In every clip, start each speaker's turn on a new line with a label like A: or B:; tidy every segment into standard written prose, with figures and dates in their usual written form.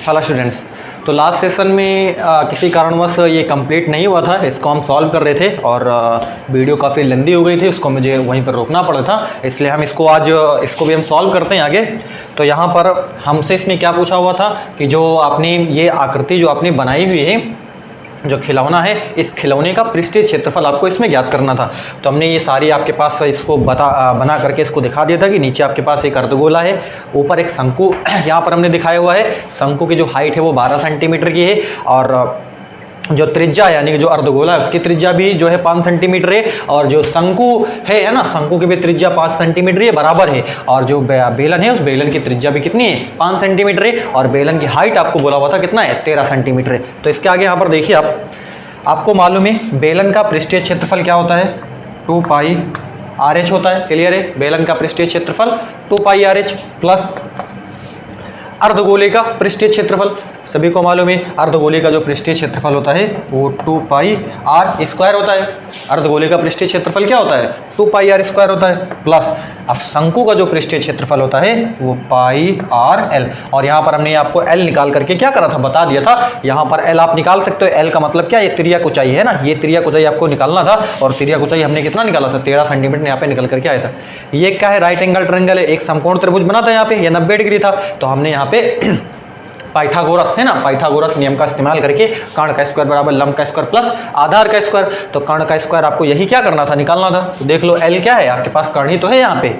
A: Hello students. तो last session में किसी कारणवश ये कंप्लीट नहीं हुआ था, इसको हम सॉल्व कर रहे थे और वीडियो काफ़ी लंबी हो गई थी, उसको मुझे वहीं पर रोकना पड़ा था, इसलिए हम इसको आज इसको भी हम सॉल्व करते हैं आगे। तो यहाँ पर हमसे इसमें क्या पूछा हुआ था कि जो आपने ये आकृति जो आपने बनाई हुई है, जो खिलौना है, इस खिलौने का पृष्ठीय क्षेत्रफल आपको इसमें ज्ञात करना था। तो हमने ये सारी आपके पास इसको बना करके इसको दिखा दिया था कि नीचे आपके पास एक अर्धगोला है, ऊपर एक शंकु यहाँ पर हमने दिखाया हुआ है। शंकु की जो हाइट है वो 12 सेंटीमीटर की है और जो त्रिज्या यानी कि जो अर्धगोला है उसकी त्रिज्या भी जो है 5 सेंटीमीटर है और जो शंकु है ना, शंकु की भी त्रिज्या 5 सेंटीमीटर है, बराबर है। और जो बेलन है उस बेलन की त्रिज्या भी कितनी है, 5 सेंटीमीटर है और बेलन की हाइट आपको बोला हुआ था कितना है, 13 सेंटीमीटर है। तो इसके आगे यहाँ पर देखिए आपको मालूम है बेलन का पृष्ठीय क्षेत्रफल क्या होता है, 2 पाई RH होता है। क्लियर है, बेलन का पृष्ठीय क्षेत्रफल 2 पाई RH प्लस अर्धगोले का पृष्ठीय क्षेत्रफल सभी को मालूम है, अर्धगोले का जो पृष्ठीय क्षेत्रफल होता है वो 2 पाई R² होता है। अर्धगोले का पृष्ठीय क्षेत्रफल क्या होता है, 2 पाई R² होता है प्लस अब शंकु का जो पृष्ठीय क्षेत्रफल होता है वो पाई RL। और यहाँ पर हमने आपको L निकाल करके क्या करा था, बता दिया था। यहाँ पर L आप निकाल सकते हो। L का मतलब क्या, ये त्रिज्या ऊंचाई है ना, ये त्रिज्या ऊंचाई आपको निकालना था और त्रिज्या ऊंचाई हमने कितना निकाला था, 13 सेंटीमीटर यहाँ पे निकल करके आया था। ये क्या है, राइट एंगल ट्रायंगल है, एक समकोण त्रिभुज बना था यहाँ पे, ये 90 डिग्री था। तो हमने यहाँ पे पाइथागोरस है ना, पाइथागोरस नियम का इस्तेमाल करके कर्ण का स्क्वायर बराबर लंब का स्क्वायर प्लस आधार का स्क्वायर, तो कर्ण का स्क्वायर आपको यही क्या करना था, निकालना था। तो देख लो L क्या है आपके पास, कर्ण ही तो है यहाँ पे,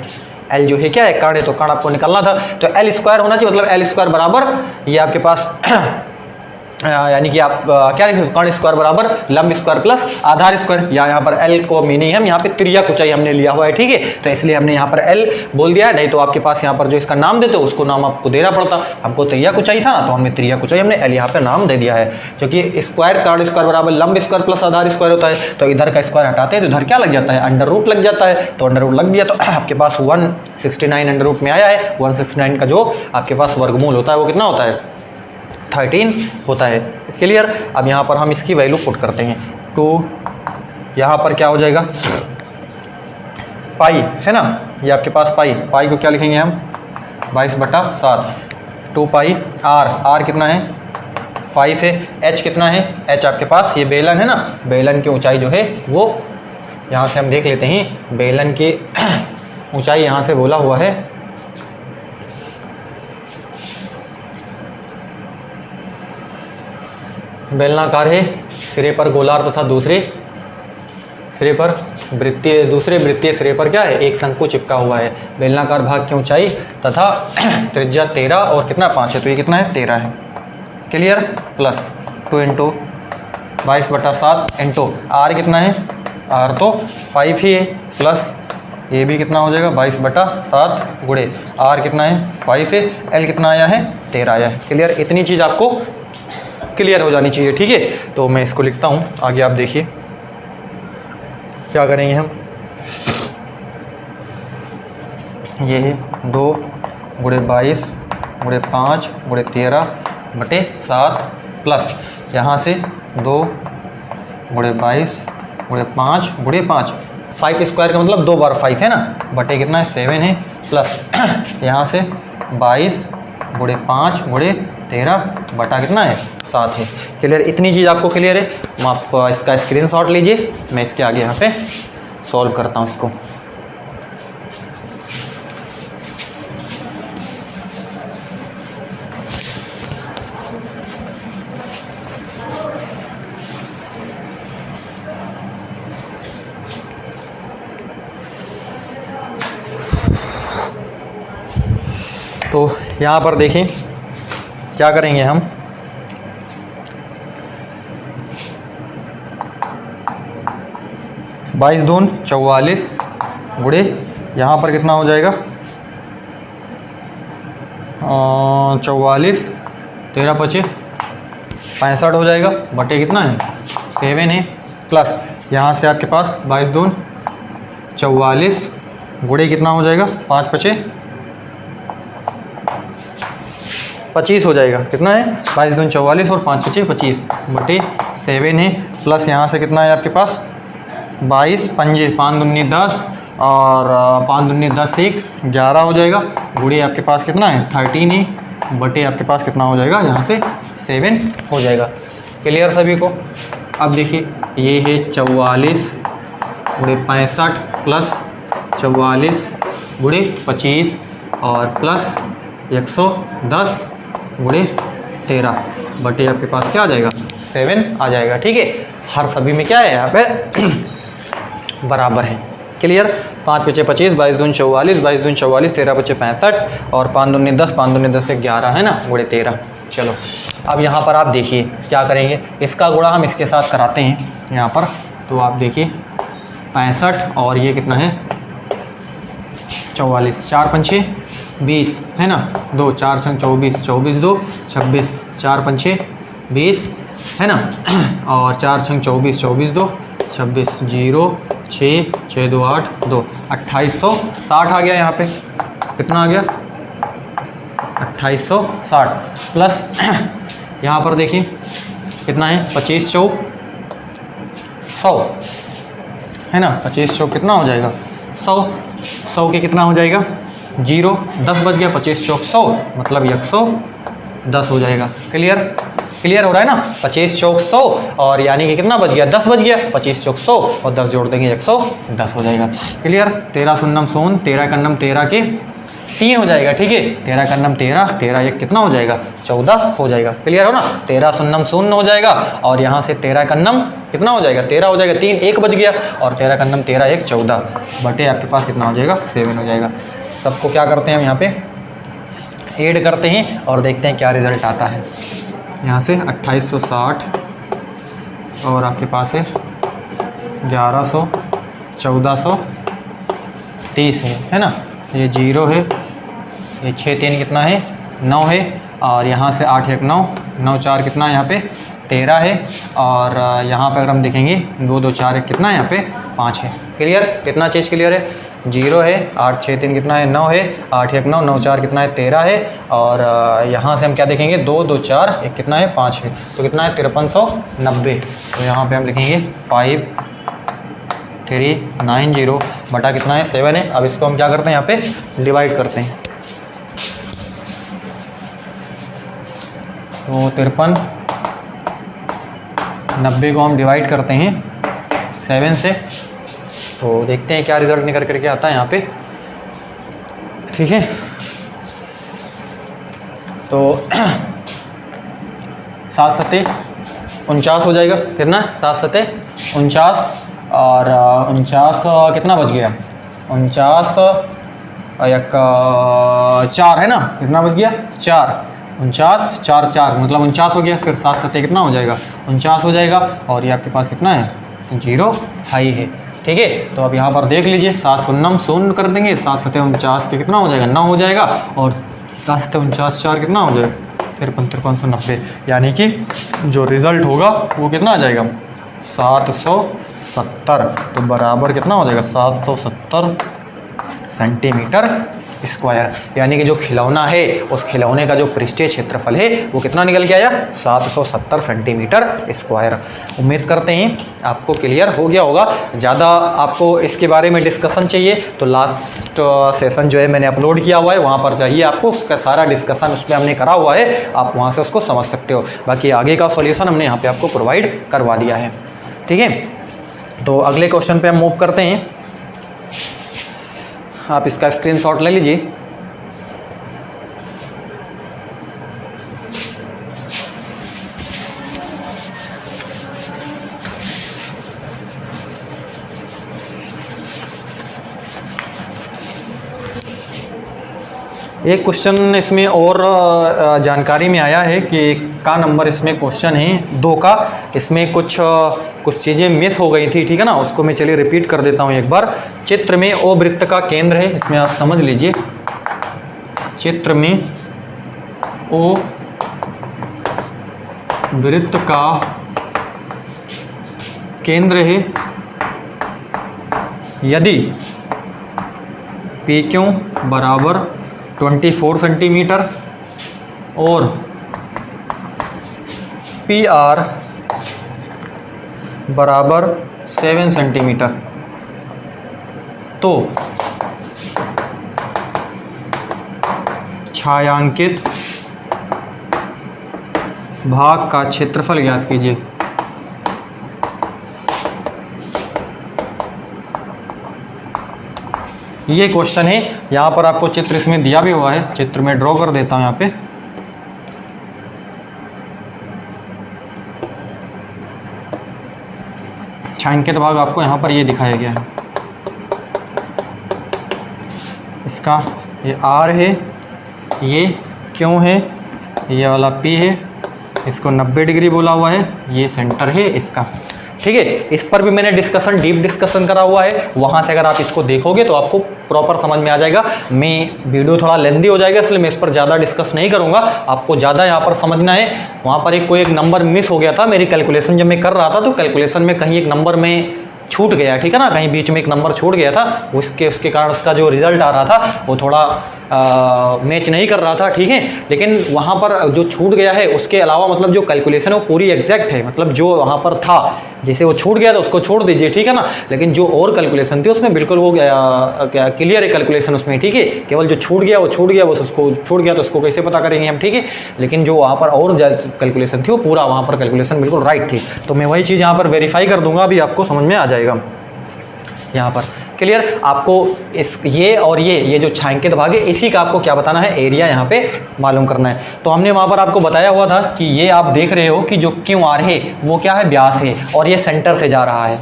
A: L जो है क्या है, कर्ण है, तो कर्ण आपको निकालना था। तो L² होना चाहिए, मतलब L² बराबर ये आपके पास यानी कि आप क्या लिख सकते, कर्ण स्क्वायर बराबर लंब स्क्वायर प्लस आधार स्क्वायर, या यहाँ पर L को मीनिंग हम यहाँ पे त्रिज्या ऊंचाई हमने लिया हुआ है, ठीक है। तो इसलिए हमने यहाँ पर L बोल दिया है, नहीं तो आपके पास यहाँ पर जो इसका नाम देते हो उसको नाम आपको देना पड़ता। हमको त्रिज्या ऊंचाई था ना, तो हमने त्रिज्या ऊंचाई हमने L यहाँ पर नाम दे दिया है, क्योंकि स्क्वायर कर्ण स्क्वायर बराबर लंब स्क्वायर प्लस आधार स्क्वायर होता है। तो इधर का स्क्वायर हटाते हैं तो इधर क्या लग जाता है, अंडर रूट लग जाता है। तो अंडर रूट लग गया तो आपके पास 169 अंडर रूट में आया है। 169 का जो आपके पास वर्गमूल होता है वो कितना होता है, 13 होता है। क्लियर। अब यहाँ पर हम इसकी वैल्यू पुट करते हैं, 2 यहाँ पर क्या हो जाएगा, पाई है ना, ये आपके पास पाई को क्या लिखेंगे हम, 22/7, 2 पाई R कितना है, 5 है, H कितना है, H आपके पास ये बेलन है ना, बेलन की ऊंचाई जो है वो यहाँ से हम देख लेते हैं, बेलन की ऊंचाई यहाँ से बोला हुआ है बेलनाकार है, सिरे पर गोलार्ध तथा दूसरे सिरे पर वृत्तीय, दूसरे वृत्तीय सिरे पर क्या है, एक शंकु चिपका हुआ है। बेलनाकार भाग की ऊंचाई तथा त्रिज्या 13 और कितना 5 है, तो ये कितना है, 13 है। क्लियर। प्लस 2 × 22/7 इंटू R कितना है, R तो 5 ही है, प्लस ये भी कितना हो जाएगा 22/7 गुणे R कितना है 5 है, L कितना आया है 13 आया है। क्लियर। इतनी चीज़ आपको क्लियर हो जानी चाहिए, ठीक है। तो मैं इसको लिखता हूँ, आगे आप देखिए क्या करेंगे हम, ये है 2 × 22 × 5 × 13/7 प्लस यहाँ से 2 × 22 × 5 × 5, 5 स्क्वायर का मतलब 2 बार 5 है ना, बटे कितना है 7 है, प्लस यहाँ से 22 × 5 × 13 बटा कितना है 7 है। क्लियर। इतनी चीज़ आपको क्लियर है। आप इसका स्क्रीनशॉट लीजिए, मैं इसके आगे यहाँ पे सॉल्व करता हूँ इसको। तो यहाँ पर देखें क्या करेंगे हम, बाईस दून 44 गुणे यहाँ पर कितना हो जाएगा 44, 13 × 5 65 हो जाएगा, बटे कितना है 7 है, प्लस यहाँ से आपके पास 22 दून 44 गुणे कितना हो जाएगा 5 × 5 25 हो जाएगा, कितना है 22 दून 44 और 5 × 5 25 बटे 7 है, प्लस यहाँ से कितना है आपके पास 22 पंजे 5 दूनी 10 और 5 दूनी 10 1 11 हो जाएगा, गुणे आपके पास कितना है 13 है, बटे आपके पास कितना हो जाएगा, यहाँ से 7 हो जाएगा। क्लियर सभी को। अब देखिए ये है 44 गुणे 65 प्लस 44 गुणे 25 और प्लस 110 गुणे 13 बटे आपके पास क्या आ जाएगा, 7 आ जाएगा। ठीक है, हर सभी में क्या है यहाँ पे बराबर है। क्लियर। 5 पचे 25, 22 दूनी 44, 22 दूनी 44, 13 पचे 65 और 5 दूनी 10, 5 दूनी 10 से 11 है ना, गुणे 13। चलो अब यहाँ पर आप देखिए क्या करेंगे, इसका गुणा हम इसके साथ कराते हैं यहाँ पर। तो आप देखिए 65 और ये कितना है 44, 4 पंछे 20 है ना, 2 4 छंग 24, 24 2 26, 4 पंछे 20 है ना, और 4 छंग 24, 24 2 26, 0 6 6 2 8 2 2860 आ गया। यहाँ पे कितना आ गया 2860 प्लस यहाँ पर देखिए कितना है 25 चौक 100 है ना, 25 चौक कितना हो जाएगा 100 के कितना हो जाएगा 0, 10 बच गया, 25 चौक 100 मतलब 110 हो जाएगा। क्लियर हो रहा है ना। 25 चौक 100 और यानी कि कितना बच गया 10 बच गया, 25 चौक 100 और 10 जोड़ देंगे 110 हो जाएगा। क्लियर। 13 शून्यम सोन, 13 कन्नम 13 के 3 हो जाएगा। ठीक है, 13 कन्नम 13, 13 एक कितना हो जाएगा 14 हो जाएगा। क्लियर हो ना। 13 शून्यम शून्य हो जाएगा और यहाँ से 13 कन्नम कितना हो जाएगा 13 हो जाएगा, 3 1 बच गया और 13 कन्नम 13 एक 14 बटे आपके पास कितना हो जाएगा 7 हो जाएगा। सबको क्या करते हैं हम यहाँ पे ऐड करते हैं और देखते हैं क्या रिजल्ट आता है। यहाँ से 2860 और आपके पास है 1100 1430 है ना, ये 0 है, ये 6 3 कितना है 9 है और यहाँ से 8 1 9 9 4 कितना है यहाँ पे 13 है और यहाँ पे अगर हम देखेंगे 2 2 4 1 कितना है यहाँ पे 5 है। क्लियर। कितना चीज़ क्लियर है 0 है, 8 6 3 कितना है 9 है, 8 1 9 9 4 कितना है 13 है और यहाँ से हम क्या देखेंगे 2 2 4 1 कितना है 5 है, तो कितना है 5390। तो यहाँ पे हम लिखेंगे 5390 बटा कितना है 7 है। अब इसको हम क्या करते हैं यहाँ पे डिवाइड करते हैं। तो 5390 को हम डिवाइड करते हैं 7 से, तो देखते हैं क्या रिजल्ट निकल करके आता है यहाँ पे। ठीक है, तो 7 7 49 हो जाएगा। कितना 7 7 49 और 49 कितना बच गया 49 एक 4 है ना, कितना बच गया 4 49 4 4 मतलब 49 हो गया। फिर 7 7 कितना हो जाएगा 49 हो जाएगा और ये आपके पास कितना है 0 हाई है। ठीक है, तो अब यहाँ पर देख लीजिए 7 शून्यम शून्य कर देंगे, 7 7 49 के कितना हो जाएगा 9 हो जाएगा और 7 7 49 4 कितना हो जाएगा 5390, यानी कि जो रिज़ल्ट होगा वो कितना आ जाएगा 770। तो बराबर कितना हो जाएगा 770 सेंटीमीटर स्क्वायर, यानी कि जो खिलौना है उस खिलौने का जो पृष्ठीय क्षेत्रफल है वो कितना निकल के आया 770 सेंटीमीटर स्क्वायर। उम्मीद करते हैं आपको क्लियर हो गया होगा। ज़्यादा आपको इसके बारे में डिस्कशन चाहिए तो लास्ट सेशन जो है मैंने अपलोड किया हुआ है, वहाँ पर जाइए, आपको उसका सारा डिस्कशन उस पर हमने करा हुआ है, आप वहाँ से उसको समझ सकते हो। बाकी आगे का सॉल्यूशन हमने यहाँ पर आपको प्रोवाइड करवा दिया है। ठीक है, तो अगले क्वेश्चन पर हम मूव करते हैं। आप इसका स्क्रीनशॉट ले लीजिए। एक क्वेश्चन इसमें और जानकारी में आया है कि का नंबर इसमें क्वेश्चन है 2 का, इसमें कुछ चीज़ें मिस हो गई थी। ठीक है ना, उसको मैं चलिए रिपीट कर देता हूँ एक बार। चित्र में ओ वृत्त का केंद्र है, इसमें आप समझ लीजिए। चित्र में ओ वृत्त का केंद्र है यदि पी क्यू बराबर 24 सेंटीमीटर और पी आर बराबर 7 सेंटीमीटर, तो छायांकित भाग का क्षेत्रफल ज्ञात कीजिए। ये क्वेश्चन है। यहाँ पर आपको चित्र इसमें दिया भी हुआ है, चित्र में ड्रॉ कर देता हूँ यहाँ पे। छायांकित भाग आपको यहाँ पर ये दिखाया गया है। इसका ये R है, ये Q है, ये वाला P है, इसको 90 डिग्री बोला हुआ है, ये सेंटर है इसका। ठीक है, इस पर भी मैंने डीप डिस्कशन करा हुआ है, वहाँ से अगर आप इसको देखोगे तो आपको प्रॉपर समझ में आ जाएगा। मैं वीडियो थोड़ा लेंदी हो जाएगा, इसलिए मैं इस पर ज़्यादा डिस्कस नहीं करूँगा। आपको ज़्यादा यहाँ पर समझना है। वहाँ पर एक नंबर मिस हो गया था मेरी कैलकुलेशन जब मैं कर रहा था, तो कैलकुलेशन में कहीं एक नंबर में छूट गया, ठीक है ना, कहीं बीच में एक नंबर छूट गया था, उसके कारण उसका जो रिजल्ट आ रहा था वो थोड़ा मैच नहीं कर रहा था। ठीक है, लेकिन वहाँ पर जो छूट गया है उसके अलावा मतलब जो कैलकुलेशन है वो पूरी एग्जैक्ट है, मतलब जो वहाँ पर था जैसे वो छूट गया था उसको छोड़ दीजिए, ठीक है ना। लेकिन जो और कैलकुलेशन थी उसमें बिल्कुल वो क्या क्लियर है कैलकुलेशन उसमें, ठीक है। केवल जो छूट गया वो छूट गया, बस उसको छूट गया तो उसको कैसे पता करेंगे हम, ठीक है। लेकिन जो वहाँ पर और कैलकुलेशन थी वो पूरा वहाँ पर कैलकुलेशन बिल्कुल राइट थी। तो मैं वही चीज़ यहाँ पर वेरीफाई कर दूंगा, अभी आपको समझ में आ जाएगा यहाँ पर। क्लियर, आपको इस ये और ये जो छायांकित भाग है इसी का आपको क्या बताना है, एरिया यहाँ पे मालूम करना है। तो हमने वहाँ पर आपको बताया हुआ था कि ये आप देख रहे हो कि जो QR है वो क्या है, व्यास है, और ये सेंटर से जा रहा है,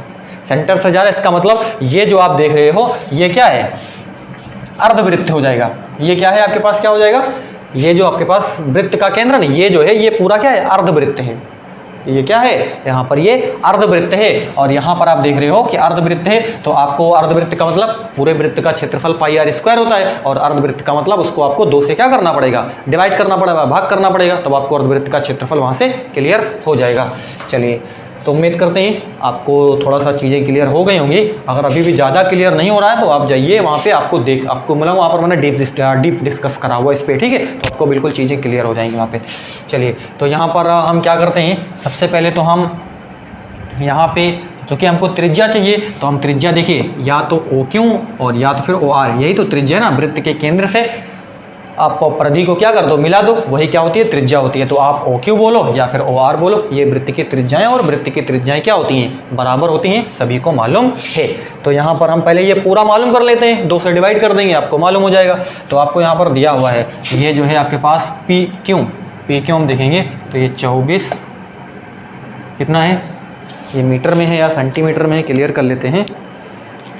A: सेंटर से जा रहा है। इसका मतलब ये जो आप देख रहे हो ये क्या है, अर्धवृत्त हो जाएगा। ये क्या है आपके पास, क्या हो जाएगा, ये जो आपके पास वृत्त का केंद्र ना, ये जो है ये पूरा क्या है, अर्धवृत्त है। ये क्या है, यहाँ पर ये अर्धवृत्त है, और यहाँ पर आप देख रहे हो कि अर्धवृत्त है। तो आपको अर्धवृत्त का मतलब पूरे वृत्त का क्षेत्रफल πr² होता है, और अर्धवृत्त का मतलब उसको आपको 2 से क्या करना पड़ेगा, डिवाइड करना पड़ेगा, भाग करना पड़ेगा, तब आपको अर्धवृत्त का क्षेत्रफल वहाँ से क्लियर हो जाएगा। चलिए, तो उम्मीद करते हैं आपको थोड़ा सा चीज़ें क्लियर हो गई होंगी। अगर अभी भी ज़्यादा क्लियर नहीं हो रहा है तो आप जाइए वहाँ पे, आपको मतलब वहाँ पर मैंने डीप डिस्कस करा हुआ इस पर, ठीक है। तो आपको बिल्कुल चीज़ें क्लियर हो जाएंगी वहाँ पे। चलिए, तो यहाँ पर हम क्या करते हैं, सबसे पहले तो हम यहाँ पे चूँकि हमको त्रिज्या चाहिए तो हम त्रिज्या देखिए, या तो OQ और या तो फिर OR, यही तो त्रिज्या है ना। वृत्त के केंद्र से आप परिधि को क्या कर दो, मिला दो, वही क्या होती है, त्रिज्या होती है। तो आप OQ बोलो या फिर OR बोलो, ये वृत्त की त्रिज्याएं, और वृत्त की त्रिज्याएं क्या होती हैं, बराबर होती हैं, सभी को मालूम है। तो यहाँ पर हम पहले ये पूरा मालूम कर लेते हैं, 2 से डिवाइड कर देंगे, आपको मालूम हो जाएगा। तो आपको यहाँ पर दिया हुआ है ये जो है आपके पास PQ हम देखेंगे तो ये 24 कितना है, ये मीटर में है या सेंटीमीटर में है, क्लियर कर लेते हैं।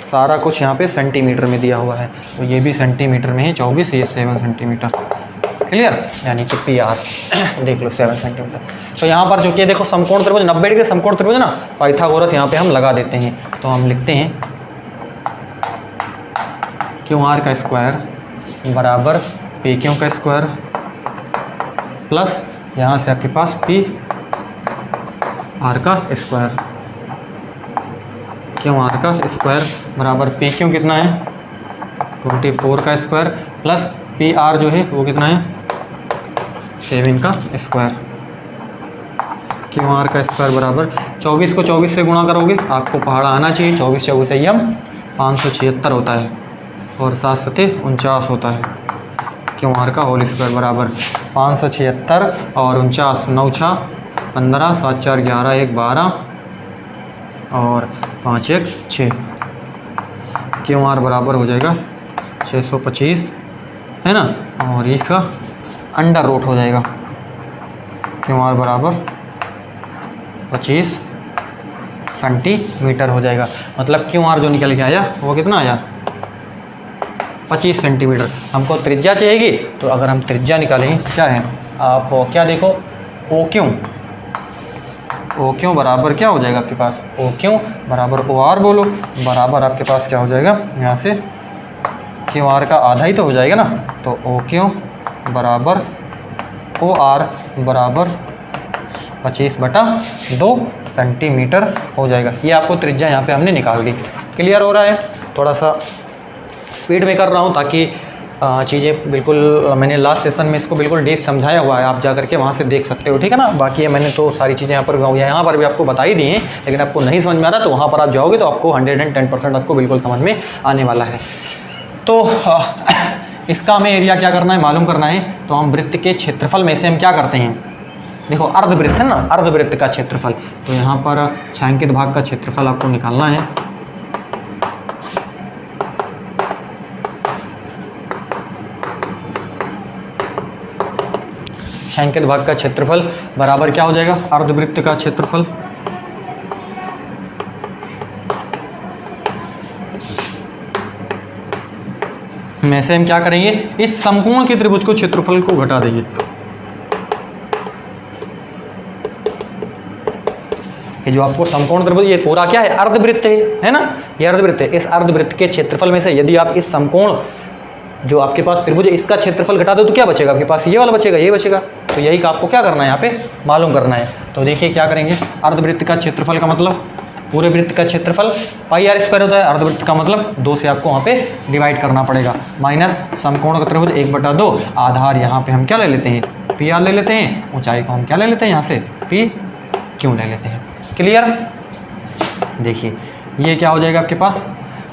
A: सारा कुछ यहाँ पे सेंटीमीटर में दिया हुआ है, तो ये भी सेंटीमीटर में है 24, ये 7 सेंटीमीटर, क्लियर, यानी कि PR देख लो 7 सेंटीमीटर। तो यहाँ पर जो कि देखो समकोण त्रिभुज 90 डिग्री समकोण त्रिभुज ना, पाइथागोरस यहाँ पे हम लगा देते हैं। तो हम लिखते हैं QR का स्क्वायर बराबर PQ का स्क्वायर प्लस यहाँ से आपके पास PR का स्क्वायर, QR का स्क्वायर बराबर PQ कितना है 24 का स्क्वायर प्लस PR जो है वो कितना है 7 का स्क्वायर। QR का स्क्वायर बराबर 24 को 24 से गुणा करोगे आपको पहाड़ा आना चाहिए, 24 चौबीस संयम 576 होता है, और 7 सते 49 होता है। QR का होल स्क्वायर बराबर 576 और 49, 9 6 15, 7 4 11, 1 12 और 5 1 6। QR बराबर हो जाएगा 625 है ना, और इसका अंडर रूट हो जाएगा। QR बराबर 25 सेंटीमीटर हो जाएगा। मतलब QR जो निकल के आया वो कितना आया 25 सेंटीमीटर। हमको त्रिज्या चाहिएगी, तो अगर हम त्रिज्या निकालेंगे क्या है, आप क्या देखो OQ बराबर क्या हो जाएगा आपके पास, OQ बराबर OR बोलो, बराबर आपके पास क्या हो जाएगा, यहाँ से QR का आधा ही तो हो जाएगा ना। तो OQ बराबर OR बराबर 25/2 सेंटीमीटर हो जाएगा। ये आपको त्रिज्या यहाँ पे हमने निकाल दी। क्लियर हो रहा है, थोड़ा सा स्पीड में कर रहा हूँ ताकि चीज़ें बिल्कुल, मैंने लास्ट सेशन में इसको बिल्कुल डीप समझाया हुआ है, आप जा करके वहाँ से देख सकते हो, ठीक है ना। बाकी मैंने तो सारी चीज़ें यहाँ पर भी आपको बता ही दी हैं, लेकिन आपको नहीं समझ में आ रहा तो वहाँ पर आप जाओगे तो आपको 110% आपको बिल्कुल समझ में आने वाला है। तो इसका हमें एरिया क्या करना है, मालूम करना है। तो हम वृत्त के क्षेत्रफल में से हम क्या करते हैं, देखो अर्धवृत्त है ना, अर्धवृत्त का क्षेत्रफल। तो यहाँ पर छायांकित भाग का क्षेत्रफल आपको निकालना है। छायांकित भाग का क्षेत्रफल बराबर क्या हो जाएगा, अर्धवृत्त का क्षेत्रफल। में से हम क्या करेंगे, इस समकोण के त्रिभुज को क्षेत्रफल को घटा देंगे। ये जो आपको समकोण त्रिभुज, ये पूरा क्या है, अर्धवृत्त है ना, ये अर्धवृत्त है। इस अर्धवृत्त के क्षेत्रफल में से यदि आप इस समकोण जो आपके पास त्रिभुज है इसका क्षेत्रफल घटा दो तो क्या बचेगा आपके पास, ये वाला बचेगा, ये बचेगा। तो यही का आपको क्या करना है, यहाँ पे मालूम करना है। तो देखिए क्या करेंगे, अर्धवृत्त का क्षेत्रफल का मतलब पूरे वृत्त का क्षेत्रफल पाई आर स्क्वायर होता है, अर्धवृत्त का मतलब 2 से आपको वहाँ पे डिवाइड करना पड़ेगा, माइनस समकोण का त्रिभुज 1/2, आधार यहाँ पे हम क्या ले लेते हैं, पी आर ले लेते हैं, ऊंचाई को हम क्या ले लेते हैं यहाँ से पी क्यों ले लेते हैं। क्लियर। देखिए ये क्या हो जाएगा आपके पास,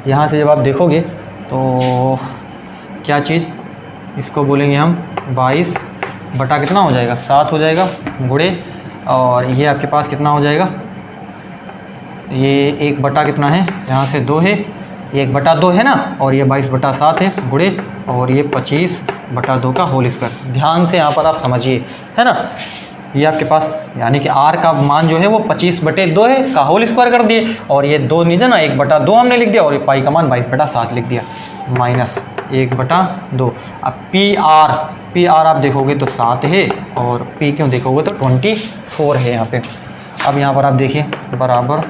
A: यहाँ से जब आप देखोगे तो क्या चीज़, इसको बोलेंगे हम 22 बटा कितना हो जाएगा 7 हो जाएगा गुणे, और ये आपके पास कितना हो जाएगा, ये 1 बटा कितना है, यहाँ से 2 है, 1/2 है ना, और ये 22/7 है गुणे, और ये 25/2 का होल स्क्वायर। ध्यान से यहाँ पर आप समझिए, है ना, ये आपके पास यानी कि r का मान जो है वो 25/2 है का होल स्क्वायर कर दिए, और ये 2 नीचे ना 1/2 हमने लिख दिया, और ये पाई का मान 22/7 लिख दिया, माइनस 1/2। अब पी आर आप देखोगे तो 7 है, और p क्यों देखोगे तो 24 है यहाँ पे। अब यहाँ पर आप देखिए बराबर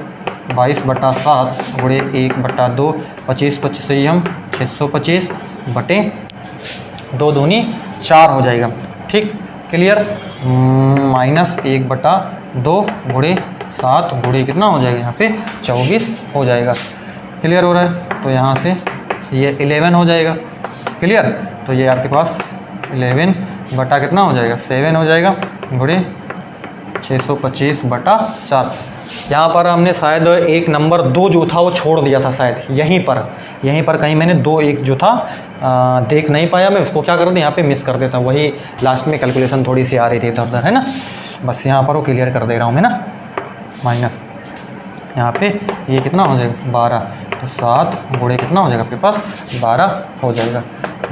A: 22/7 गुणे 1/2, 25 से ही हम 625/2 दूनी 4 हो जाएगा। ठीक, क्लियर। माइनस 1/2 गुणे 7 गुणे कितना हो जाएगा यहाँ पे 24 हो जाएगा। क्लियर हो रहा है। तो यहाँ से ये 11 हो जाएगा। क्लियर। तो ये आपके पास 11 बटा कितना हो जाएगा 7 हो जाएगा गुणे 625/4। यहाँ पर हमने शायद एक नंबर 2 जो था वो छोड़ दिया था शायद, यहीं पर कहीं मैंने 2 1 जो था देख नहीं पाया, मैं उसको क्या कर दें यहाँ पे मिस कर देता हूँ, वही लास्ट में कैलकुलेशन थोड़ी सी आ रही थी इधर उधर, है ना, बस यहाँ पर वो क्लियर कर दे रहा हूँ मैं ना। माइनस यहाँ पे ये कितना हो जाएगा 12, तो 7 गुणे कितना हो जाएगा आपके पास 12 हो जाएगा,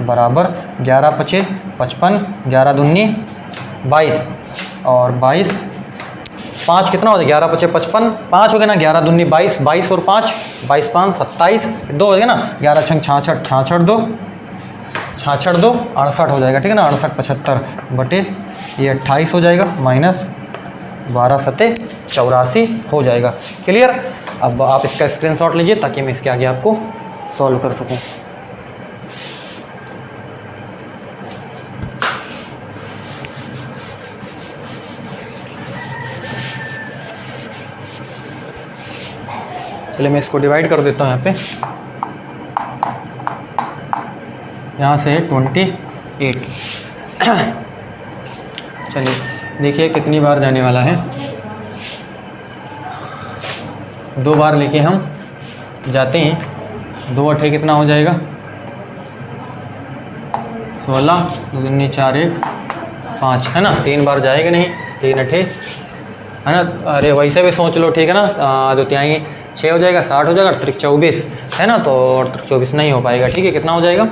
A: बराबर 11×5 = 55, 11×2 = 22, और 22 5 कितना हो जाएगा 11×5 = 55, 5 हो गया ना, 11×2 = 22, 22 और 5 22 5 27, 2 हो गया ना, 11×6 = 66, 66 2 68 हो जाएगा। ठीक है ना, 68 75 बटे ये 28 हो जाएगा, माइनस 12 7 84 हो जाएगा। क्लियर। अब आप इसका स्क्रीनशॉट लीजिए ताकि मैं इसके आगे आपको सॉल्व कर सकूं। चलिए मैं इसको डिवाइड कर देता हूँ यहाँ पे, यहाँ से है 28। चलिए देखिए कितनी बार जाने वाला है, 2 बार लेके हम जाते हैं। 2 8 कितना हो जाएगा 16, 2 दूनी 4 1 5, है ना, 3 बार जाएगा नहीं, 3 8 है ना, अरे वैसे भी सोच लो, ठीक है ना, 2 तिहाई 6 हो जाएगा, 60 हो जाएगा, 24 है ना, तो 24 नहीं हो पाएगा। ठीक है, कितना हो जाएगा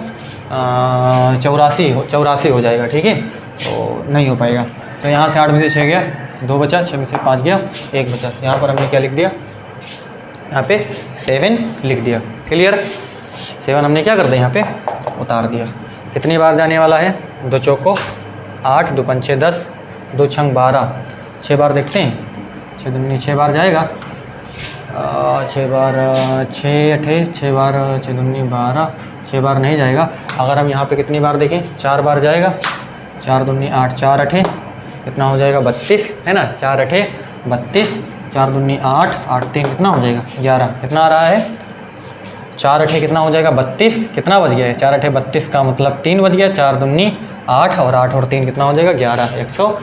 A: 84 हो जाएगा। ठीक है, तो नहीं हो पाएगा। तो यहाँ से 8 में से 6 गया, 2 बचा, 6 में से 5 गया, 1 बचा। यहाँ पर हमने क्या लिख दिया, यहाँ पे 7 लिख दिया। क्लियर। 7 हमने क्या कर दिया यहाँ पे उतार दिया। कितनी बार जाने वाला है, 2 चौको 8, 2 पंचे 10, 2 छंग 12, 6 बार देखते हैं, 6 दूनी 6 बार जाएगा, 6 बार 6 8 6 बार 6 दूनी 12, 6 बार नहीं जाएगा। अगर हम यहाँ पे कितनी बार देखें, 4 बार जाएगा, 4 दूनी 8, 4 8 कितना हो जाएगा 32, है ना, 4 8 32, 4 दूनी 8, 8 3 कितना हो जाएगा 11, कितना आ रहा है 4 8 कितना हो जाएगा 32, कितना बज गया है 4 8 32 का मतलब 3 बज गया, 4 दूनी 8 और 8 और 3 कितना हो जाएगा 11, 100।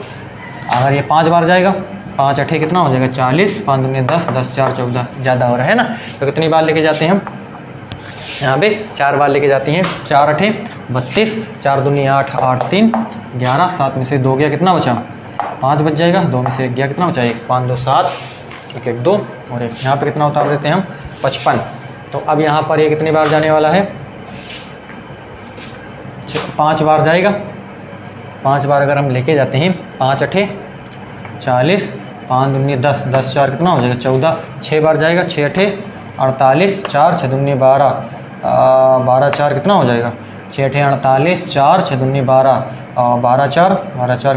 A: अगर ये 5 बार जाएगा, 5 8 कितना हो जाएगा 40, 5 दूनी 10, 10 4 14, ज़्यादा हो रहा है ना। तो कितनी बार लेके जाते हैं हम, यहाँ पे 4 बार लेके जाती हैं, 4 8 32, 4 दूनी 8, 8 3 11, 7 में से 2 गया, कितना बचा 5 बच जाएगा, 2 में से 1 गया, कितना बचा? 1, 5 2 7, ठीक है 2 और 1, यहाँ पे कितना उतार देते हैं हम? 55। तो अब यहाँ पर ये कितनी बार जाने वाला है? 5 बार जाएगा। 5 बार अगर हम लेके जाते हैं, 5 8 40, 5 दूनी 10, 10 4 कितना हो जाएगा? 14। 6 बार जाएगा, 6 8 48, 4 6 दूनी 12, 12 4 कितना हो जाएगा? 6 8 48, 4 6 दूनी 12, 12 4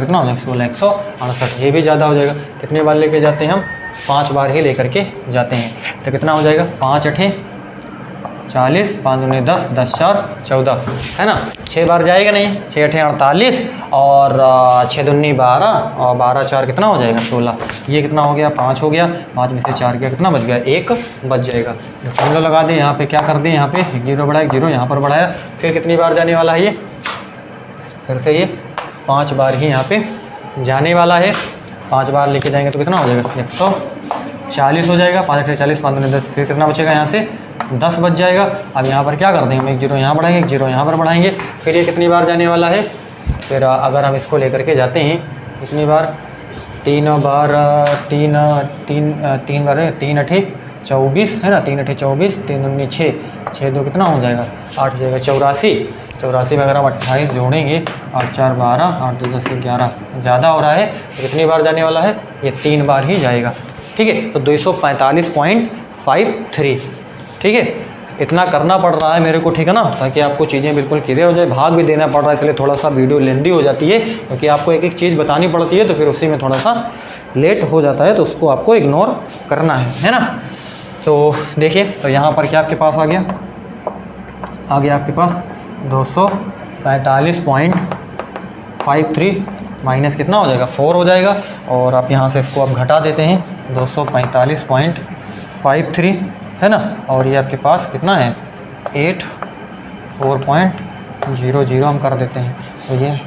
A: कितना हो जाएगा? 16, 168। ये भी ज़्यादा हो जाएगा। कितनी बार लेके जाते हैं हम? 5 बार ही लेकर के जाते हैं। तो कितना हो जाएगा? 5 8 40, 5 दूनी 10, 10 4 14, है ना। 6 बार जाएगा नहीं, 6 8 48 और 6 दूनी 12 और 12 4 कितना हो जाएगा? 16। ये कितना हो गया? 5 हो गया। 5 में से 4 गया, कितना बच गया? 1 बच जाएगा। दशमलव लगा दें, यहाँ पे क्या कर दें? यहाँ पे 0 बढ़ाया, 0 यहाँ पर बढ़ाया। फिर कितनी बार जाने वाला है ये? फिर से ये 5 बार ही यहाँ पे जाने वाला है। 5 बार लेके जाएंगे तो कितना हो जाएगा? 140 हो जाएगा। 5 8 40, 5 दूनी 10, फिर कितना बचेगा? यहाँ से 10 बच जाएगा। अब यहाँ पर क्या कर देंगे? हम 1 0 यहाँ बढ़ाएंगे, 1 0 यहाँ पर बढ़ाएंगे। फिर ये कितनी बार जाने वाला है? फिर अगर हम इसको लेकर के जाते हैं, कितनी बार? 3 बार, 3 बार है, 3 8 24, है ना। 3 8 24, 3 दूनी 6, 6 2 कितना हो जाएगा? 8 हो जाएगा। 84 में अगर हम 28 जोड़ेंगे, 8 4 12, 8 2 10 11, ज़्यादा हो रहा है। तो कितनी बार जाने वाला है? ये 3 बार ही जाएगा, ठीक है। तो 245.53, ठीक है। इतना करना पड़ रहा है मेरे को, ठीक है ना, ताकि आपको चीज़ें बिल्कुल क्लियर हो जाए। भाग भी देना पड़ रहा है, इसलिए थोड़ा सा वीडियो लेंदी हो जाती है, क्योंकि आपको एक एक चीज़ बतानी पड़ती है, तो फिर उसी में थोड़ा सा लेट हो जाता है, तो उसको आपको इग्नोर करना है ना। तो देखिए, तो यहाँ पर क्या आपके पास आ गया? आपके पास 245.53 माइनस कितना हो जाएगा? 4 हो जाएगा। और आप यहाँ से इसको आप घटा देते हैं, 245.53, है ना। और ये आपके पास कितना है? 84.00 हम कर देते हैं। तो ये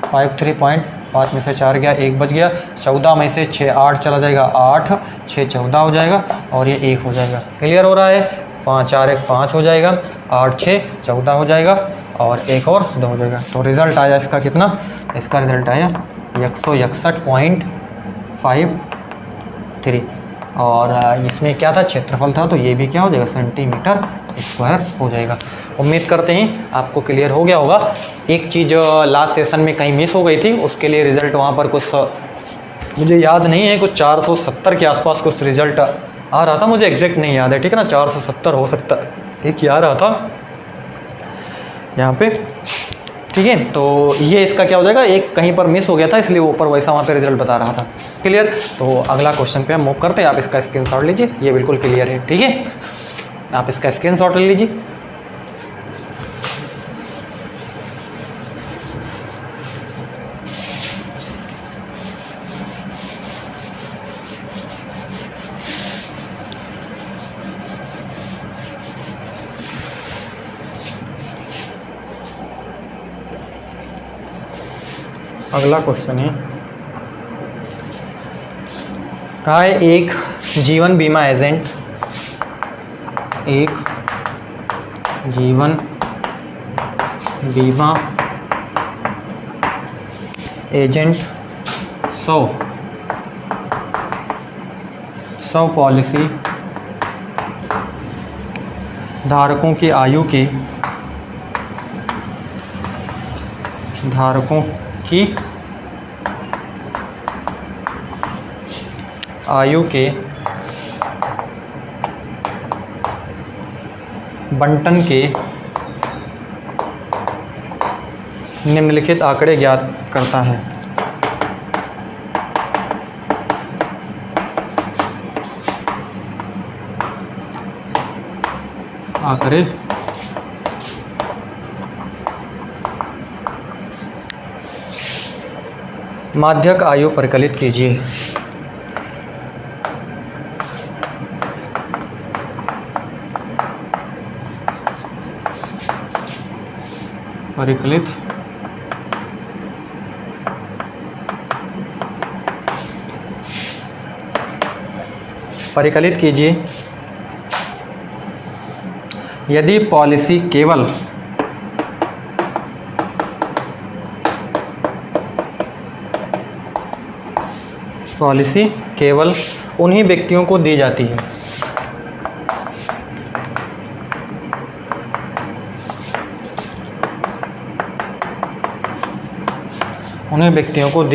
A: 53.5 में से 4 गया, 1 बच गया। 14 में से 6 8 चला जाएगा, 8 6 14 हो जाएगा और ये 1 हो जाएगा। क्लियर हो रहा है? 5 4 1 5 हो जाएगा, 8 6 14 हो जाएगा और 1 और 2 हो जाएगा। तो रिज़ल्ट आया इसका कितना? इसका रिज़ल्ट आया 161.53। और इसमें क्या था? क्षेत्रफल था, तो ये भी क्या हो जाएगा? सेंटीमीटर स्क्वायर हो जाएगा। उम्मीद करते हैं आपको क्लियर हो गया होगा। एक चीज़ लास्ट सेशन में कहीं मिस हो गई थी, उसके लिए रिज़ल्ट वहाँ पर कुछ मुझे याद नहीं है, कुछ 470 के आसपास कुछ रिज़ल्ट आ रहा था, मुझे एग्जैक्ट नहीं याद है, ठीक है ना। 470 हो सकता एक ही आ रहा था यहाँ पे, ठीक है। तो ये इसका क्या हो जाएगा? एक कहीं पर मिस हो गया था, इसलिए ऊपर वैसा वहाँ पे रिजल्ट बता रहा था। क्लियर? तो अगला क्वेश्चन पे हम मूव करते हैं। आप इसका स्क्रीनशॉट लीजिए, ये बिल्कुल क्लियर है, ठीक है। आप इसका स्क्रीनशॉट ले लीजिए। अगला क्वेश्चन है, कहा है एक जीवन बीमा एजेंट, एक जीवन बीमा एजेंट 100 पॉलिसी धारकों की आयु के बंटन के निम्नलिखित आंकड़े ज्ञात करता है। आंकड़े माध्यक आयु परिकलित कीजिए। परिकलित कीजिए यदि पॉलिसी केवल पॉलिसी केवल उन्हीं व्यक्तियों को दी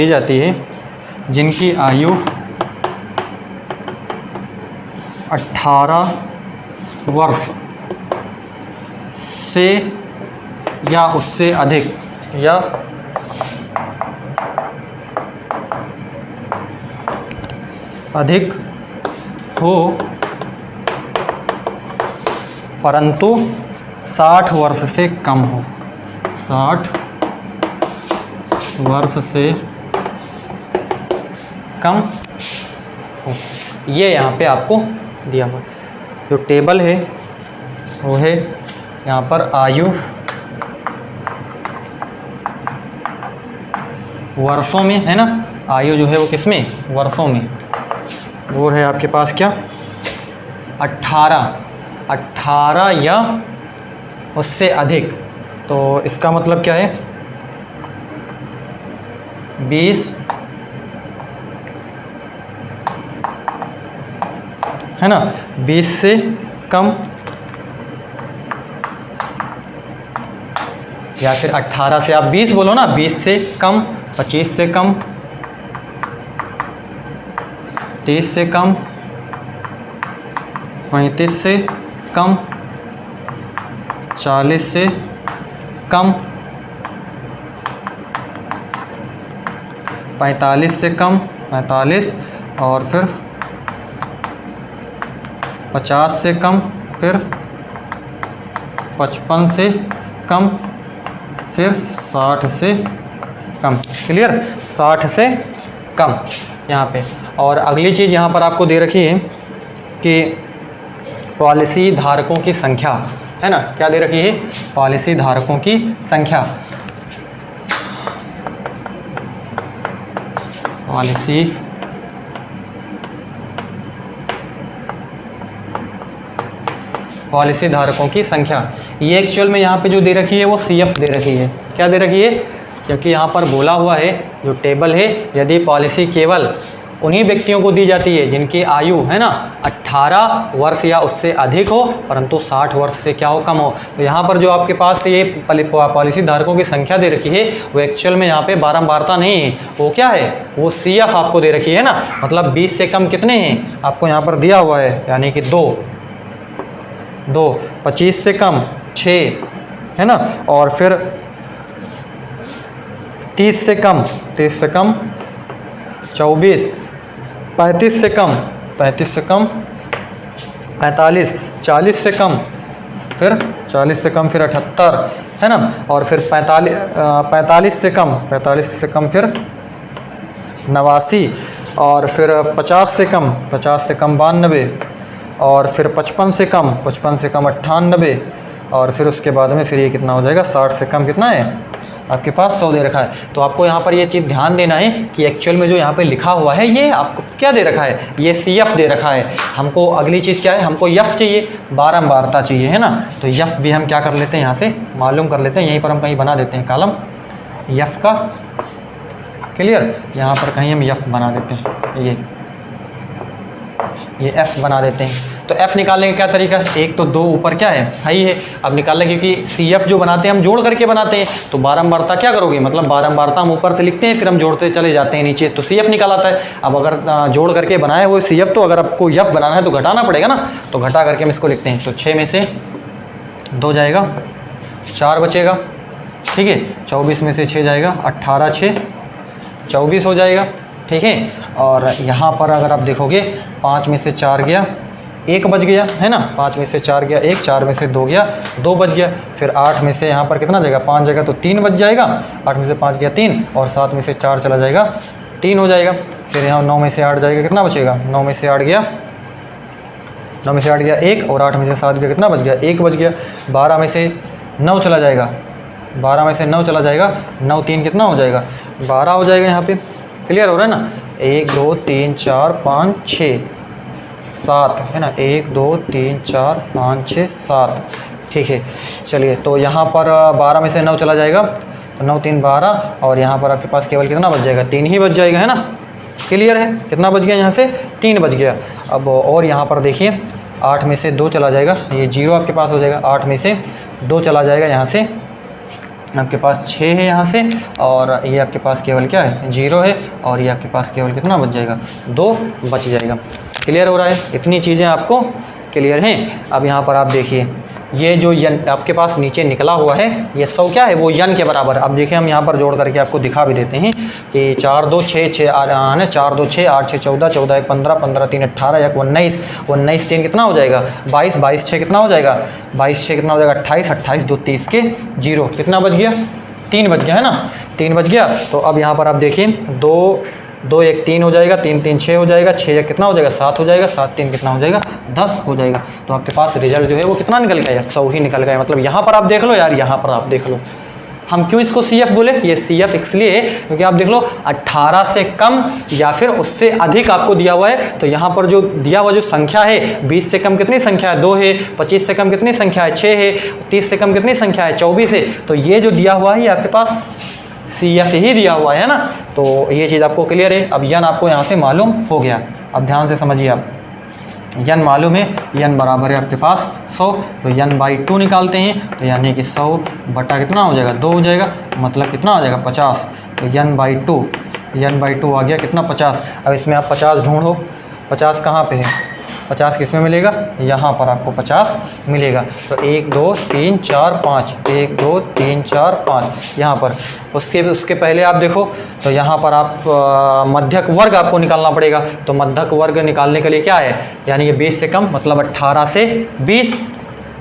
A: जाती है जिनकी आयु 18 वर्ष से या उससे अधिक हो, परंतु 60 वर्ष से कम हो। 60 वर्ष से कम हो, ये यहाँ पे आपको दिया हुआ। जो टेबल है वो है यहाँ पर आयु वर्षों में, है ना। आयु जो है वो किस में, वर्षों में। वो है आपके पास क्या, 18 या उससे अधिक। तो इसका मतलब क्या है, 20, है ना, 20 से कम या फिर 18 से आप 20 बोलो ना, 20 से कम, 25 से कम, 30 से कम, 35 से कम, 40 से कम, 45 से कम, 45 और फिर 50 से कम, फिर 55 से कम, फिर 60 से कम। क्लियर, 60 से कम यहाँ पे। और अगली चीज़ यहाँ पर आपको दे रखी है कि पॉलिसी धारकों की संख्या, है ना। क्या दे रखी है, पॉलिसी धारकों की संख्या। पॉलिसी धारकों की संख्या, ये एक्चुअल में यहाँ पे जो दे रखी है वो CF दे रखी है। क्या दे रखी है, क्योंकि यहाँ पर बोला हुआ है जो टेबल है, यदि पॉलिसी केवल उन्हीं व्यक्तियों को दी जाती है जिनकी आयु, है ना, 18 वर्ष या उससे अधिक हो, परंतु 60 वर्ष से क्या हो, कम हो। तो यहाँ पर जो आपके पास ये पॉलिसी धारकों की संख्या दे रखी है वो एक्चुअल में यहाँ पे बारंबारता नहीं है, वो क्या है, वो CF आपको दे रखी है ना। मतलब 20 से कम कितने हैं आपको यहाँ पर दिया हुआ है, यानी कि 2, 25 से कम 6, है ना, और फिर 30 से कम 24, 35 से कम 45, 40 से कम फिर 78, है ना, और फिर 45 से कम फिर 89, और फिर 50 से कम 92, और फिर 55 से कम 98, और फिर उसके बाद में फिर ये कितना हो जाएगा, 60 से कम कितना है आपके पास, 100 दे रखा है। तो आपको यहाँ पर ये चीज़ ध्यान देना है कि एक्चुअल में जो यहाँ पे लिखा हुआ है ये आपको क्या दे रखा है, ये CF दे रखा है। हमको अगली चीज़ क्या है, हमको F चाहिए, बारंबारता चाहिए, है ना। तो F भी हम क्या कर लेते हैं, यहाँ से मालूम कर लेते हैं। यहीं पर हम कहीं बना देते हैं कॉलम F का। क्लियर, यहाँ पर कहीं हम F बना देते हैं, ये F बना देते हैं। तो F निकालने का क्या तरीका है, एक तो 2 ऊपर क्या है, हाई है। अब निकालने, क्योंकि CF जो बनाते हैं हम जोड़ करके बनाते हैं, तो बारंबारता क्या करोगे, मतलब बारंबारता हम ऊपर से लिखते हैं, फिर हम जोड़ते चले जाते हैं नीचे, तो CF निकाल आता है। अब अगर जोड़ करके बनाए वो CF, तो अगर आपको F बनाना है तो घटाना पड़ेगा ना, तो घटा करके हम इसको लिखते हैं। तो 6 में से 2 जाएगा, 4 बचेगा, ठीक है। 24 में से 6 जाएगा, 18 6 24 हो जाएगा, ठीक है। और यहाँ पर अगर आप देखोगे 5 में से 4 गया, 1 बच गया, है ना। 5 में से 4 गया 1, 4 में से 2 गया 2 बच गया। फिर 8 में से यहाँ पर कितना जाएगा, 5 जाएगा तो 3 बच जाएगा। 8 में से 5 गया 3, और 7 में से 4 चला जाएगा 3 हो जाएगा। फिर यहाँ 9 में से 8 जाएगा, कितना बचेगा, 9 में से 8 गया 1, और 8 में से 7 गया, कितना बच गया, 1 बच गया। 12 में से 9 चला जाएगा, 9 3 कितना हो जाएगा, 12 हो जाएगा। यहाँ पे क्लियर हो रहा है ना। 1 2 3 4 5 6 7, है ना, 1 2 3 4 5 6 7, ठीक है। चलिए, तो यहाँ पर 12 में से 9 चला जाएगा, तो 9 3 12, और यहाँ पर आपके पास केवल कितना बच जाएगा, 3 ही बच जाएगा, है ना। क्लियर है? कितना बच गया यहाँ से? 3 बच गया। अब और यहाँ पर देखिए 8 में से 2 चला जाएगा, ये 0 आपके पास हो जाएगा। 8 में से 2 चला जाएगा, यहाँ से आपके पास 6 है यहाँ से, और ये आपके पास केवल क्या है? 0 है, और ये आपके पास केवल कितना बच जाएगा? 2 बच जाएगा। क्लियर हो रहा है? इतनी चीज़ें आपको क्लियर हैं। अब यहाँ पर आप देखिए ये जो यन आपके पास नीचे निकला हुआ है, ये 100 क्या है? वो यन के बराबर। अब देखिए हम यहाँ पर जोड़ करके आपको दिखा भी देते हैं कि 4 2 6 6 आने 4 2 6 8 6 14 14 1 15 15 3 18 1 19 19 3 कितना हो जाएगा? 22 22 6 कितना हो जाएगा? 22 6 कितना हो जाएगा? 28 28 2 30 के 0 कितना बच गया? 3 बच गया है ना? 3 बच गया। तो अब यहाँ पर आप देखिए 2 2 1 3 हो जाएगा, 3 3 6 हो जाएगा, 6 1 कितना हो जाएगा? 7 हो जाएगा, 7 3 कितना हो जाएगा? 10 हो जाएगा। तो आपके पास रिजल्ट जो है वो कितना निकल गया? 100 ही निकल गया। मतलब यहाँ पर आप देख लो यार, यहाँ पर आप देख लो, हम क्यों इसको CF बोले? ये CF इसलिए है क्योंकि आप देख लो 18 से कम या फिर उससे अधिक आपको दिया हुआ है। तो यहाँ पर जो दिया हुआ जो संख्या है, 20 से कम कितनी संख्या है? 2 है। 25 से कम कितनी संख्या है? 6 है। 30 से कम कितनी संख्या है? 24 है। तो ये जो दिया हुआ है ये आपके पास CF ही दिया हुआ है ना। तो ये चीज़ आपको क्लियर है। अब यन आपको यहाँ से मालूम हो गया। अब ध्यान से समझिए, आप यन मालूम है, यन बराबर है आपके पास 100, तो n/2 निकालते हैं, तो यानी कि 100 बटा कितना हो जाएगा? 2 हो जाएगा, मतलब कितना हो जाएगा? 50। तो n/2 आ गया कितना? 50। अब इसमें आप 50 ढूंढो, 50 कहाँ पे है? 50 किस में मिलेगा? यहाँ पर आपको 50 मिलेगा। तो 1 2 3 4 5 1 2 3 4 5 यहाँ पर। उसके पहले आप देखो तो यहाँ पर आप मध्यक वर्ग आपको निकालना पड़ेगा। तो मध्यक वर्ग निकालने के लिए क्या है? यानी कि 20 से कम, मतलब 18 से 20।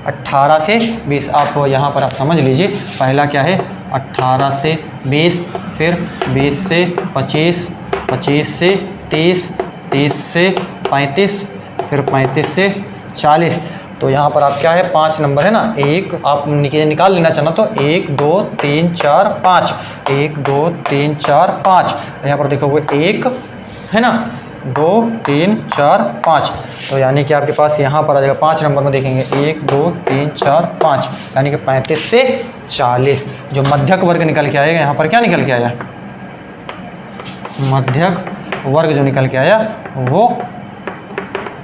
A: 18 से 20 आप यहाँ पर आप समझ लीजिए। पहला क्या है? 18 से 20, फिर 20 से 25, 25 से 30, 30 से 35, फिर 35 से 40। तो यहाँ पर आप क्या है? 5 नंबर है ना, एक आप निकाल लेना चाहना तो 1 2 3 4 5 1 2 3 4 5। यहाँ पर देखोगे 1 है ना, 2 3 4 5। तो यानी कि आपके पास यहाँ पर आ जाएगा 5 नंबर में देखेंगे 1 2 3 4 5, यानी कि 35 से 40। जो मध्यक वर्ग निकल के आएगा, यहाँ पर क्या निकल के आया? मध्यक वर्ग जो निकल के आया वो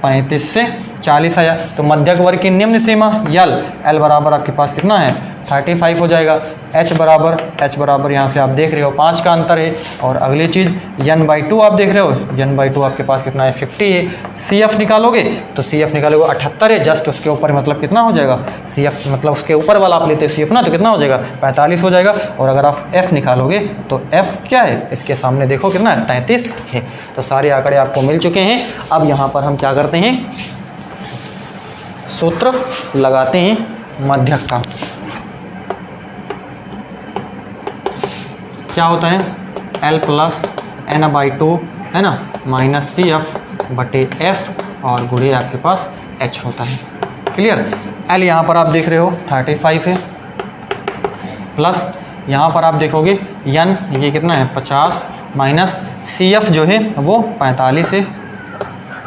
A: 35 से 40 आया। तो मध्यक वर्ग की निम्न सीमा L बराबर आपके पास कितना है? 35 हो जाएगा। H बराबर यहाँ से आप देख रहे हो 5 का अंतर है। और अगली चीज़ n/2 आप देख रहे हो, n/2 आपके पास कितना है? 50 है। CF निकालोगे तो CF निकालोगे 78 है, जस्ट उसके ऊपर मतलब कितना हो जाएगा? CF मतलब उसके ऊपर वाला आप लेते CF ना, तो कितना हो जाएगा? 45 हो जाएगा। और अगर आप F निकालोगे तो F क्या है? इसके सामने देखो कितना है? 33 है। तो सारे आंकड़े आपको मिल चुके हैं। अब यहाँ पर हम क्या करते हैं? सूत्र लगाते हैं मध्यक का। क्या होता है? L प्लस n/2 है ना, माइनस CF बटे F और गुणे आपके पास H होता है। क्लियर? L यहाँ पर आप देख रहे हो 35 है, प्लस यहाँ पर आप देखोगे n ये कितना है? 50, माइनस CF जो है वो 45 है।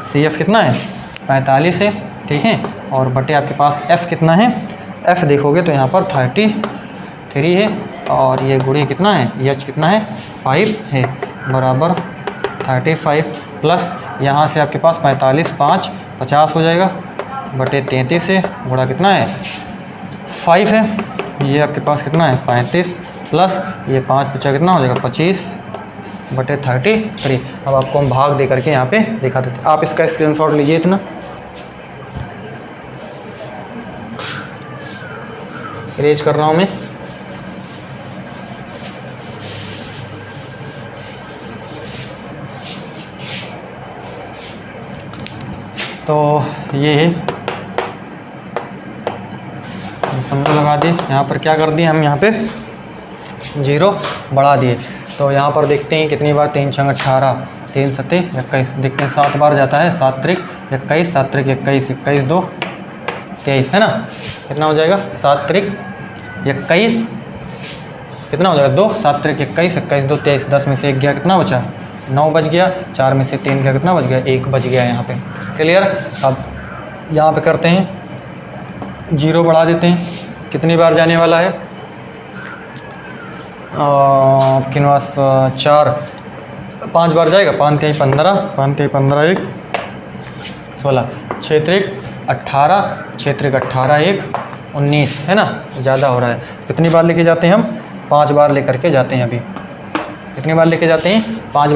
A: CF कितना है? 45 है, ठीक है। और बटे आपके पास F कितना है? F देखोगे तो यहाँ पर 33 है, और ये गुणे कितना है? H कितना है? 5 है, बराबर 35 प्लस यहाँ से आपके पास 45 5 50 हो जाएगा, बटे 33 है, गुणा कितना है? 5 है। ये आपके पास कितना है? 35 प्लस ये 5 बचा कितना हो जाएगा? 25 बटे 33। अब आपको हम भाग दे करके यहाँ पे दिखा देते हैं। आप इसका स्क्रीनशॉट लीजिए इतना। इरेज कर रहा हूँ मैं। तो ये है, समझो लगा दिए। यहाँ पर क्या कर दिए हम? यहाँ पे 0 बढ़ा दिए। तो यहाँ पर देखते हैं कितनी बार 3 छंग 18, 3 सत्ते 21, देखते हैं 7 बार जाता है। 7 त्रिक 21, 7 त्रिक 21, 21 2 23 है ना। कितना हो जाएगा? 7 त्रिक 21 कितना हो जाएगा? 2, 7 त्रिक 21, 21 2 23, 10 में से 1 गया, कितना बचा? 9 बच गया। 4 में से 3 गया, कितना बच गया? 1 बच गया यहाँ पे। क्लियर? अब यहाँ पे करते हैं 0 बढ़ा देते हैं। कितनी बार जाने वाला है? आपके पास 4 5 बार जाएगा, 5 तिहाई 15, 5 तिहाई 15 1 16, 6 त्रिक 18, 6 त्रिक 18 1 19 है ना, ज़्यादा हो रहा है। कितनी बार लेके जाते हैं हम? 5 बार लेकर के जाते हैं। अभी कितनी बार लेके जाते हैं? 5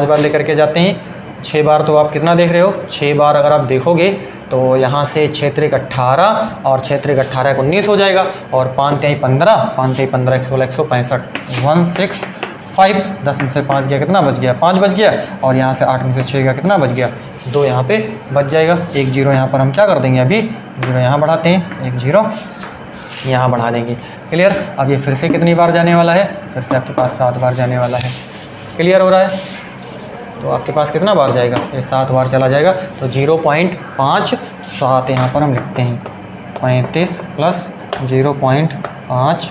A: बार लेकर के जाते हैं। 6 बार तो आप कितना देख रहे हो? 6 बार अगर आप देखोगे तो यहाँ से 6 त्रिक 18 और 6 त्रिक 18 1 19 हो जाएगा, और 5 तिहाई 15, 5 तिहाई 15 16 165, 165, 10 में से 5 गया, कितना बच गया? 5 बच गया, और यहाँ से 8 में से 6 गया, कितना बच गया? 2 यहाँ पे बच जाएगा। एक जीरो यहाँ पर हम क्या कर देंगे? अभी जीरो यहाँ बढ़ाते हैं, एक जीरो यहाँ बढ़ा देंगे। क्लियर? अब ये फिर से कितनी बार जाने वाला है? फिर से आपके पास 7 बार जाने वाला है। क्लियर हो रहा है? तो आपके पास कितना बार जाएगा? ये 7 बार चला जाएगा। तो 0.57 यहाँ पर हम लिखते हैं, 35 प्लस 0.5,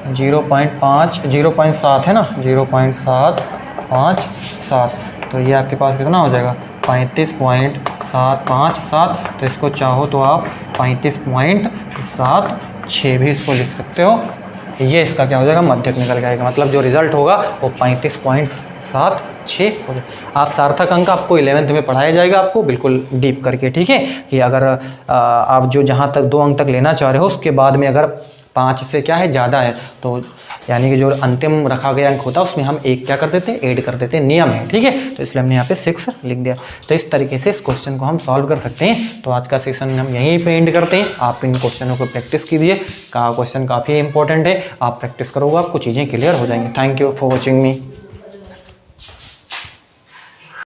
A: 0.7 है ना, 0.757। तो ये आपके पास कितना हो जाएगा? 35.757। तो इसको चाहो तो आप 35.76 भी इसको लिख सकते हो। ये इसका क्या हो जाएगा? मध्यक निकल के आएगा, मतलब जो रिज़ल्ट होगा वो 35.76 हो जाएगा। आप सार्थक अंक आपको 11th में पढ़ाया जाएगा, आपको बिल्कुल डीप करके, ठीक है, कि अगर आप जो जहाँ तक 2 अंक तक लेना चाह रहे हो उसके बाद में अगर 5 से क्या है ज़्यादा है, तो यानी कि जो अंतिम रखा गया अंक होता है उसमें हम एक क्या कर देते हैं? ऐड कर देते हैं, नियम है, ठीक है। तो इसलिए हमने यहाँ पे 6 लिख दिया। तो इस तरीके से इस क्वेश्चन को हम सॉल्व कर सकते हैं। तो आज का सेशन हम यहीं पे एंड करते हैं। आप इन क्वेश्चनों को प्रैक्टिस कीजिए, क्वेश्चन काफ़ी इंपॉर्टेंट है, आप प्रैक्टिस करोगे आपको चीज़ें क्लियर हो जाएंगी। Thank you for watching me.